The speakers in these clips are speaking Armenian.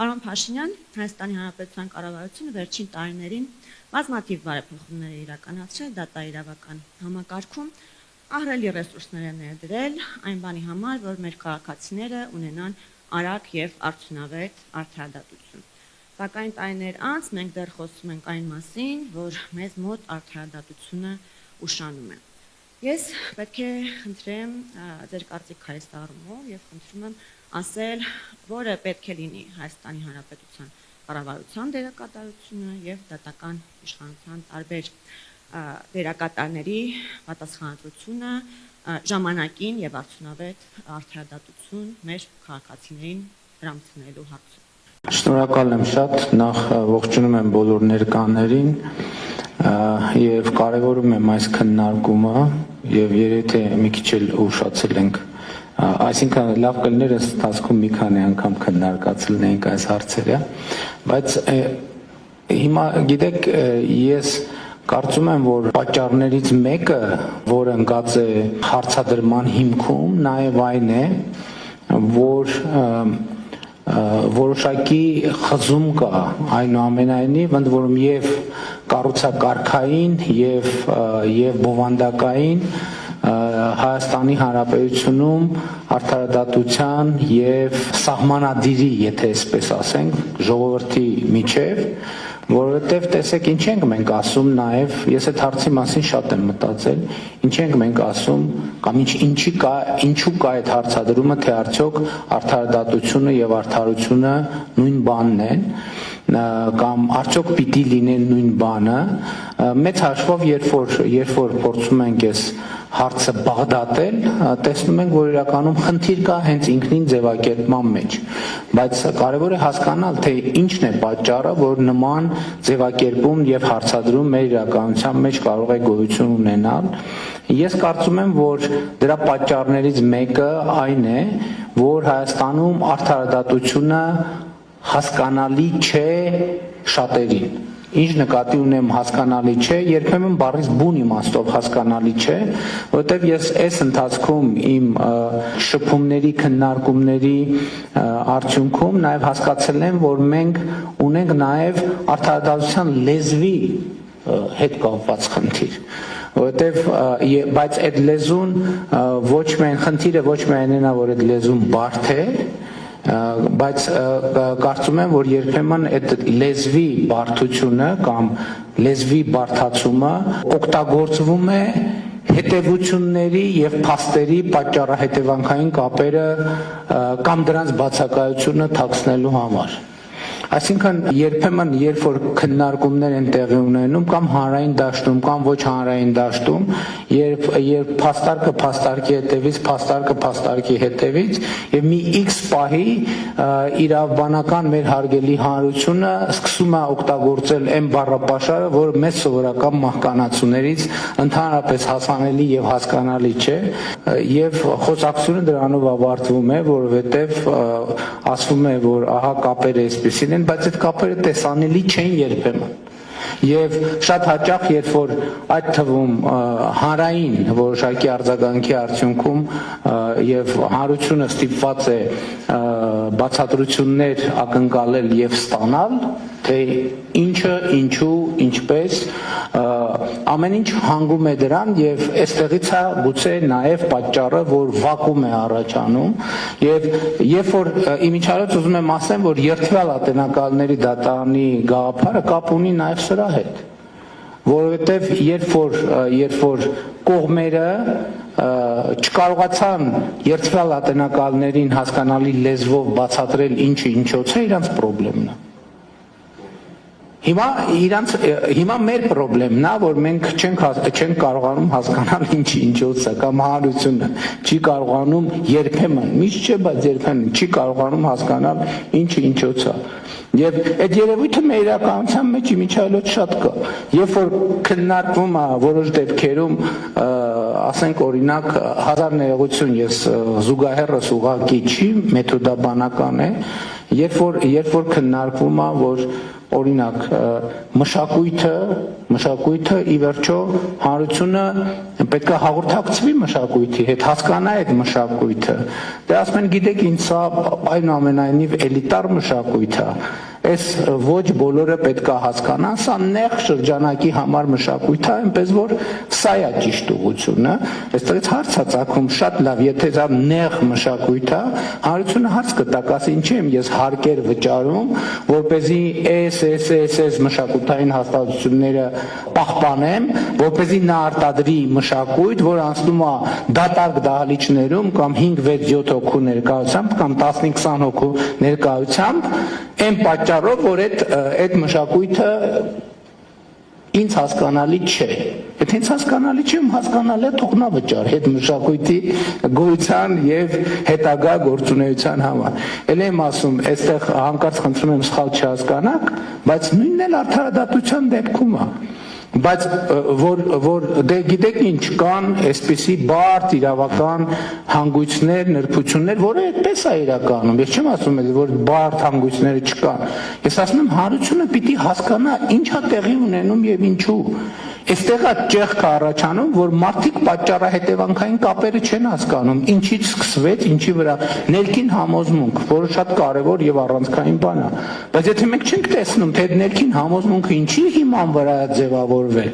Պարոն Փաշինյան, Հայաստանի Հանրապետության կառավարությունը վերջին տարիներին բազմաթիվ բարեփոխումներ է իրականացրել դատաիրավական համակարգում, ահռելի ռեսուրսներ է ներդրել այն բանի համար, որ մեր քաղաքացիները ունենան արագ եւ արդյունավետ արդարադատություն։ Սակայն տարիներ անց մենք դեռ խոսում ենք այն մասին, որ մեզ մոտ արդարադատությունը ուշանում է։ Ես պետք է խնդրեմ ձեր կարծիքը այս առումով եւ խնդրում եմ ասել, որը պետք է լինի Հայաստանի Հանրապետության կառավարության դերակատարությունը եւ դատական իշխանության տարբեր դերակատարների պատասխանատվությունը ժամանակին եւ արդյունավետ արդարադատություն մեր քաղաքացիներին դրամցնելու հարցում։ Շնորհակալ եմ շատ, նախ ողջունում եմ բոլոր ներկաներին եւ կարեւորում եմ այս քննարկումը եւ երեթե մի քիչ էլ ուշացել ենք, այսինքն լավ կլիներ այս ընթացքում մի քանի անգամ քննարկացել լինենք այս հարցերը, բայց հիմա գիտեք, ես կարծում եմ, որ պատճառներից մեկը, որը ընկած է հարցադրման հիմքում, նաեւ այն է, որ որոշակի խզում կա այնուամենայնիվ, ընդ որում եւ կառուցակարգային եւ բովանդակային Հայաստանի Հանրապետությունում արդարադատության եւ սահմանադիրի, եթե այսպես ասենք, ժողովրդի միջև, որովհետեւ տեսեք ինչ ենք մենք ասում նաեւ, ես այդ հարցի մասին շատ եմ մտածել, ինչ ենք մենք ասում կամ ինչու կա այդ հարցադրումը, թե արդյոք արդարադատությունը եւ արդարությունը նույն բանն են կամ արդյոք պիտի լինեն նույն բանը, մեծ հաշվով երբ որ փորձում ենք այս հարցը բաղդատել, տեսնում ենք, որ իրականում խնդիր կա հենց ինքնին ձևակերպման մեջ, բայց կարևոր է հասկանալ, թե ինչն է պատճառը, որ նման ձևակերպում եւ հարցադրում մեր իրականության մեջ կարող է գոյություն ունենալ։ Ես կարծում եմ, որ դրա պատճառներից մեկը այն է, որ Հայաստանում արդարադատությունը հասկանալի չէ շատերին։ Ինչ նկատի ունեմ հասկանալի չէ, երբեմն բառից բուն իմաստով հասկանալի չէ, որովհետև ես այս ընթացքում իմ շփումների, քննարկումների արդյունքում նաև հասկացել եմ, որ մենք ունենք նաև արդարադատության լեզվի հետ կապված խնդիր, որովհետև բայց այդ լեզուն ոչ միայն խնդիրը ոչ միայն նա, որ այդ լեզուն բարդ է, բայց կարծում եմ, որ երբեմն այդ լեզվի բարդությունը կամ լեզվի բարդացումը օգտագործվում է հետևությունների եւ փաստերի պատճառահետևանքային կապերը կամ դրանց բացակայությունը թաքցնելու համար։ Այսինքն երբեմն երբ որ քննարկումներ են տեղի ունենում կամ հանրային դաշտում կամ ոչ հանրային դաշտում, երբ փաստարկը փաստարկի հետևից, փաստարկը փաստարկի հետևից եւ մի X պահի իրավաբանական մեր հարգելի հանրությունը սկսում է օգտագործել այն բառապաշարը, որը մեծ սովորական մահկանացուներից ընդհանրապես հասանելի եւ հասկանալի չէ եւ խոսակցությունը դրանով ավարտվում է, որովհետեւ ասվում է, որ ահա կապերը այսպեսին են, բայց այդ կապերը տեսանելի չեն երբեմն։ Եվ շատ հաճախ, երբ որ այդ թվում հանրային որոշակի արձագանքի արդյունքում եւ հանրությունը ստիպված է բացատրություններ ակնկալել եւ ստանալ, թե ինչը, ինչու, ինչպես, ամեն ինչ հանգում է դրան եւ այստեղից է գուցե նաեւ պատճառը, որ վակուում է առաջանում եւ երբ որ իմիջիայլոց ուզում եմ ասեմ, որ երթվյալ ատենակալների դատարանի գաղափարը կապ ունի նաեւ սրա հետ, որովհետեւ երբ որ կողմերը չկարողացան երթվյալ ատենակալներին հասկանալի լեզվով բացատրել ինչը ինչոց է, իրանց խնդիրն է։ Հիմա մեր խնդիրն է, որ մենք չենք կարողանում հասկանալ ինչի ինչոց է, կամ հանրությունը չի կարողանում երբեմն, միշտ չէ, բայց երբեմն չի կարողանում հասկանալ ինչը ինչոց է։ Եվ այդ երևույթը մեր իրականության մեջ իմիջիայլոց շատ կա։ Երբ որ քննարկվում է որոշ դեպքերում, ասենք օրինակ հազար ներողություն, ես զուգահեռս ուղղակի չի, մեթոդաբանական է, երբ որ քննարկվում է, որ օրինակ մշակույթը ի վերջո հանրությունը պետք է հաղորդակցվի մշակույթի հետ, հասկանա այդ մշակույթը։ Դե ասում են, գիտեք, ինձ սա այնուամենայնիվ էլիտար մշակույթ է։ Այս ոչ բոլորը պետք է հասկանան, սա նեղ շրջանակի համար մշակույթ է, այնպես որ սա է ճիշտ ուղղությունը։ Այստեղից հարց է ծագում, շատ լավ, եթե դա նեղ մշակույթ է, հանրությունը հարց կտա, ասի ինչի եմ ես հարկեր վճարում, որպեսզի այս մշակութային հաստատությունները պահպանեմ, որպեսզի նա արտադրի մշակույթ, որ անցնում է դատարկ դահլիճներում կամ 5-6-7 հոգու ներկայությամբ կամ 15-20 հոգու ներկայությամբ, այն պատճառով, որ այդ մշակույթը ինձ հասկանալի չէ։ Եթե ինձ հասկանալի չէ, հասկանալի է թող նա վճարի այդ մշակույթի գոյության եւ հետագա գործունեության համար։ Էլ եմ ասում, այստեղ հանկարծ խնդրում եմ սխալ չհասկանաք, բայց նույնն էլ արդարադատության դեպքում է։ Բայց որ դե գիտեք ինչ կան այսպիսի բարդ իրավական հանգույցներ, նրբություններ, որը այդպես է իրականում։ Ես չեմ ասում որ բարդ հանգույցները չկան։ Ես ասում եմ հանրությունը պիտի հասկանա ինչ է տեղի ունենում եւ ինչու։ Այստեղ է ճեղքը առաջանում, որ մարդիկ պատճառահետևանքային կապերը չեն հասկանում, ինչից սկսվեց, ինչի վրա ներքին համոզմունք, որը շատ կարևոր եւ առանցքային բան է։ Բայց եթե մենք չենք տեսնում, թե այդ ներքին համոզմունքը ինչի հիման վրա է ձևավորվել,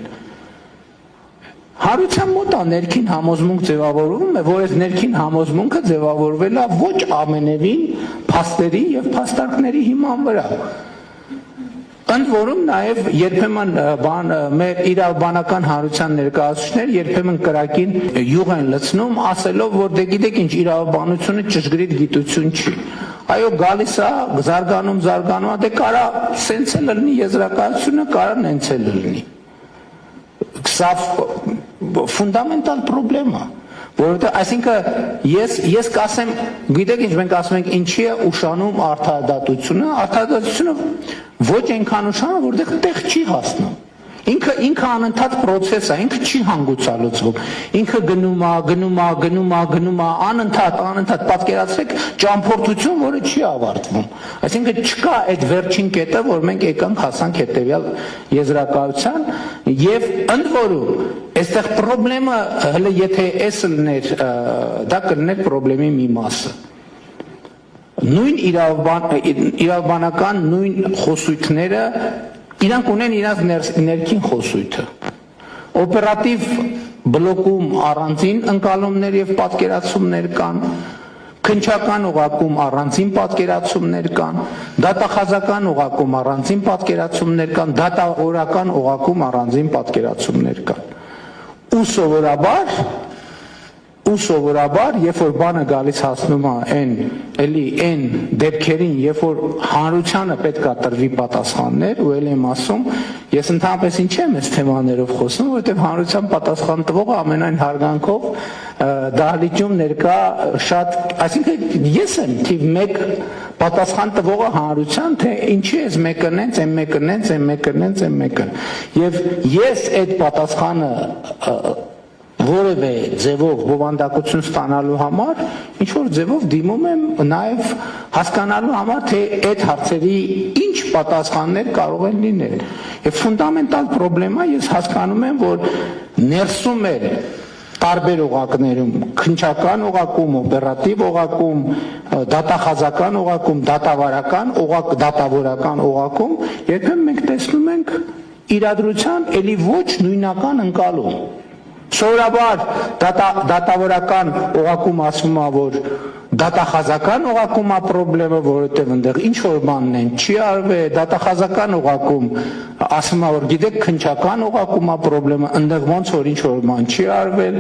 հարության մոտ է ներքին համոզմունք ձևավորվում է, որ այս ներքին համոզմունքը ձևավորվել է ոչ ամենևին փաստերի եւ փաստարկների հիման վրա։ Ընդ որում նաև երբեմն մեր իրավաբանական հանրության ներկայացուցիչներ երբեմն կրակին յուղ են լցնում, ասելով, որ դե գիտեք ինչ իրավաբանությունը ճշգրիտ գիտություն չի։ Այո, գալիս է, զարգանում, դե կարա սենց էլ լինի եզրակացությունը, կարա նենց էլ լինի։ Սա ֆունդամենտալ պրոբլեմ է, որովհետև այսինքն ես կասեմ, գիտեք ինչ մենք ասում ենք, ինչի է ուշանում արդարադատությունը ոչ այնքան ուշանում, որտեղ տեղ չի հասնում։ Ինքը անընդհատ process է, ինքը չի հանգուցալուծվում։ Ինքը գնում է, անընդհատ պատկերացրեք ճամփորդություն, որը չի ավարտվում։ Այսինքն չկա այդ վերջին կետը, որ մենք եկանք հասանք հետևյալ եզրակացության, եւ ընդ որում այստեղ խնդրեմը հələ եթե էս լիներ, դա կլիներ խնդրեմի մի մասը։ Նույն իրավաբանական նույն խոսույթները իրանք ունեն իրենց ներքին խոսույթը։ Օպերատիվ բլոկում առանձին ընկալումներ եւ պատկերացումներ կան, քննչական օղակում առանձին պատկերացումներ կան, դատախազական օղակում առանձին պատկերացումներ կան, դատավորական օղակում առանձին պատկերացումներ կան։ Ու սովորաբար, երբ որ բանը գալիս հասնում է այն դեպքերին, երբ որ հանրությանը պետք է տրվի պատասխաններ, ու էլ եմ ասում, ես ընդհանրապես ինչ եմ այս թեմաներով խոսում, որովհետև հանրության պատասխան տվողը ամենայն հարգանքով դահլիճում ներկա շատ, այսինքն ես եմ թիվ 1 պատասխան տվողը հանրության, թե ինչի էս մեկը նենց, այն մեկը նենց, այն մեկը նենց, այն մեկը։ Եվ ես այդ պատասխանը որևէ ձևով բովանդակություն ստանալու համար ինչ որ ձևով դիմում եմ նաև հասկանալու համար թե այդ հարցերի ինչ պատասխաններ կարող են լինել եւ ֆունդամենտալ խնդրեմը ես հասկանում եմ որ ներսում է տարբեր օղակներում քննչական օղակում օպերատիվ օղակում դատախազական օղակում դատավարական օղակ դատավորական օղակում երբեմն մենք տեսնում ենք իրադրության ելի ոչ նույնական ընկալում Սովորաբար դատավորական օղակում ասում է, որ դատախազական օղակում է խնդրեմը, որովհետև այնտեղ ինչ որ բանն են չի արվել, դատախազական օղակում ասում է, որ գիտեք, քննչական օղակում է խնդրեմը, այնտեղ ոնց որ ինչ որ բան չի արվել,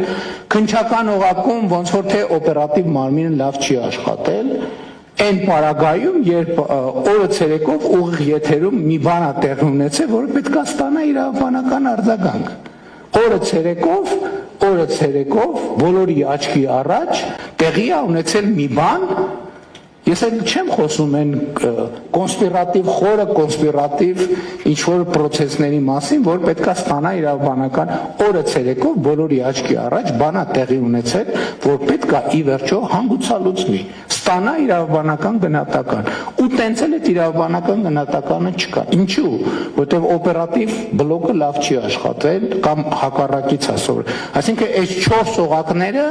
քննչական օղակում ոնց որ թե օպերատիվ մարմինը լավ չի աշխատել, այն պարագայում, երբ օրը ցերեկով ուղիղ եթերում մի բան է տեղի ունեցել, որը պետք է ստանա իրավաբանական արձագանք։ Օրը ցերեկով բոլորի աչքի առաջ տեղի է ունեցել մի բան, Ես էլ չեմ խոսում այն կոնսպիրատիվ, խորը կոնսպիրատիվ ինչ-որ պրոցեսների մասին, որ պետք է ստանա իրավաբանական օրը ցերեկով բոլորի աչքի առաջ բանա տեղի ունեցել, որ պետք է ի վերջո հանգուցալուծվի, ստանա իրավաբանական գնահատական։ Ու տենց էլ այդ իրավաբանական գնահատականը չկա։ Ինչու՞, որտեղ օպերատիվ բլոկը լավ չի աշխատել կամ հակառակից ասոր։ Այսինքն այս 4 օղակները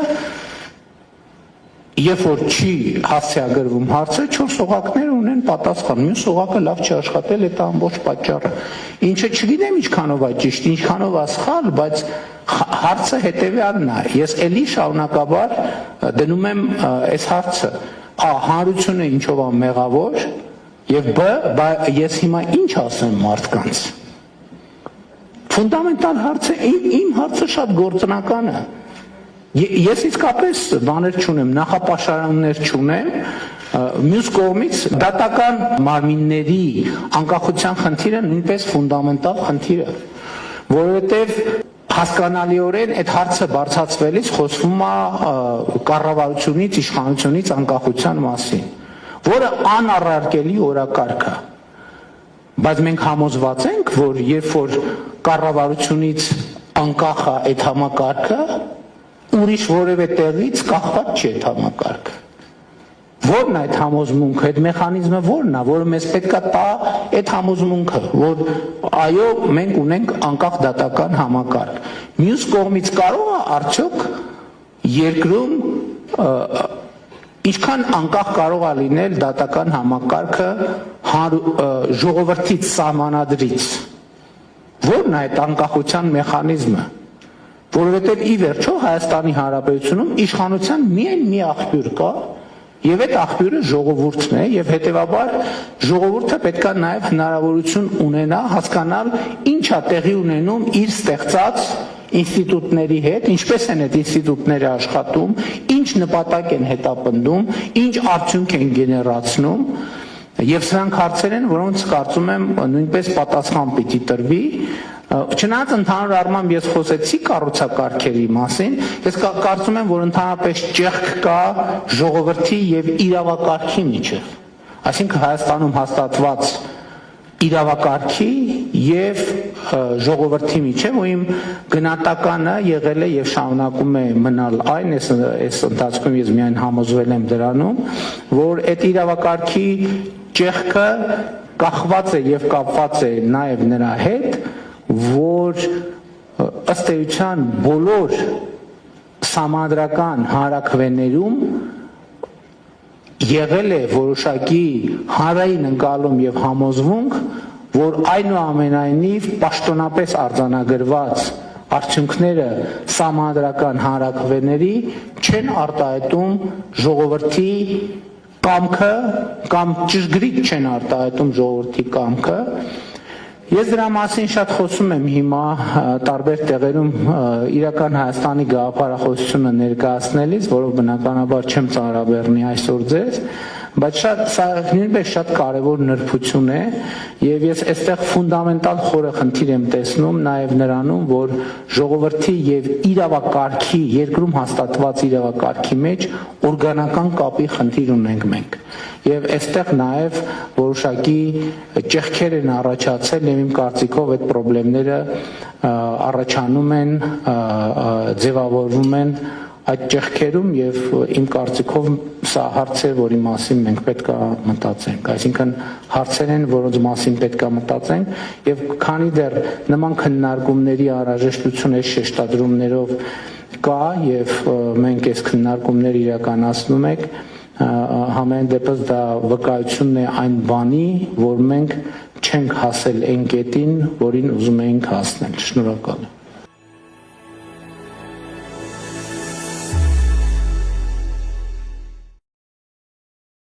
Երբ որ չի հասցեագրվում հարցը, 4 օղակներ ունեն պատասխան, մյուս օղակը լավ չի աշխատել, այդ ամբողջ պատճառը։ Ինչը չգիտեմ ինչքանով է ճիշտ, ինչքանով է սխալ, բայց հարցը հետևյալն է։ Ես էլի շարունակաբար դնում եմ այս հարցը, հանրությունը ինչով է մեղավոր, եւ բ ես հիմա ինչ ասեմ մարդկանց։ Ֆունդամենտալ հարցը, իմ հարցը շատ գործնական է։ Ես իսկապես բաներ չունեմ, նախապաշարաններ չունեմ, մյուս կողմից դատական մարմինների անկախության խնդիրը նույնպես ֆունդամենտալ խնդիր է, որովհետև հասկանալիորեն այդ հարցը բարձրացվելիս խոսվում է կառավարությունից, իշխանությունից անկախության մասին, որը անառարկելի օրակարգ է։ Բայց մենք համոզված ենք, որ երբ որ կառավարությունից անկախ է այդ համակարգը, ուրիշ որևէ տեղից կախված չի այդ համակարգը։ Որն է այդ համոզմունքը, այդ մեխանիզմը որն է, որը մեզ պետք է տա այդ համոզմունքը, որ այո, մենք ունենք անկախ դատական համակարգ։ Մյուս կողմից կարող է արդյոք երկրում ինչքան անկախ կարող է լինել դատական համակարգը ժողովրդից սահմանադրից։ Որն է այդ անկախության մեխանիզմը։ Որովհետև ի վերջո Հայաստանի Հանրապետությունում իշխանության միայն մի աղբյուր կա, եւ այդ աղբյուրը ժողովուրդն է, եւ հետեւաբար ժողովուրդը պետք է նաեւ հնարավորություն ունենա հասկանալ ինչ է տեղի ունենում իր ստեղծած ինստիտուտների հետ, ինչպես են այդ ինստիտուտները աշխատում, ինչ նպատակ են հետապնդում, ինչ արդյունք են գեներացնում, եւ սրանք հարցեր են, որոնց կարծում եմ նույնպես պատասխան պիտի տրվի։ Չնայած ընդհանուր առմամբ ես խոսեցի կառուցակարգերի մասին, ես կարծում եմ, որ ընդհանրապես ճեղք կա ժողովրդի եւ իրավակարգի միջեւ։ Այսինքն Հայաստանում հաստատված իրավակարգի եւ ժողովրդի միջեւ, ու իմ գնահատականը եղել է եւ շարունակում է մնալ այն, այս ընթացքում ես միայն համոզվել եմ դրանում, որ այդ իրավակարգի ճեղքը կախված է եւ կապված է նաեւ նրա հետ, որ ըստ էության բոլոր սահմանադրական հանրաքվեներում եղել է որոշակի հանրային ընկալում եւ համոզմունք, որ այնուամենայնիվ պաշտոնապես արձանագրված արդյունքները սահմանադրական հանրաքվեների չեն արտահայտում ժողովրդի կամքը կամ ճշգրիտ չեն արտահայտում ժողովրդի կամքը։ Ես դրա մասին շատ խոսում եմ հիմա տարբեր տեղերում իրական Հայաստանի գաղափարախոսությունը ներկայացնելիս, որով բնականաբար չեմ ծանրաբեռնի այսօր ձեզ, բայց սա նույնպես շատ կարևոր նրբություն է եւ ես այստեղ ֆունդամենտալ խորը խնդիր եմ տեսնում նաեւ նրանում, որ ժողովրդի եւ իրավակարգի երկրում հաստատված իրավակարգի մեջ օրգանական կապի խնդիր ունենք մենք։ Եվ այստեղ նաև որոշակի ճեղքեր են առաջացել եւ իմ կարծիքով այդ խնդիրները առաջանում են, ձևավորվում են այդ ճեղքերում եւ իմ կարծիքով սա հարց է, որի մասին մենք պետք է մտածենք, այսինքն հարցեր են, որոնց մասին պետք է մտածենք եւ քանի դեռ նման քննարկումների անհրաժեշտություն այս շեշտադրումներով կա եւ մենք այս քննարկումները իրականացնում ենք, համեն դեպս դա վկայությունն է այն բանի, որ մենք չենք հասել այն կետին, որին ուզում էինք հասնել։ Շնորհակալ եմ։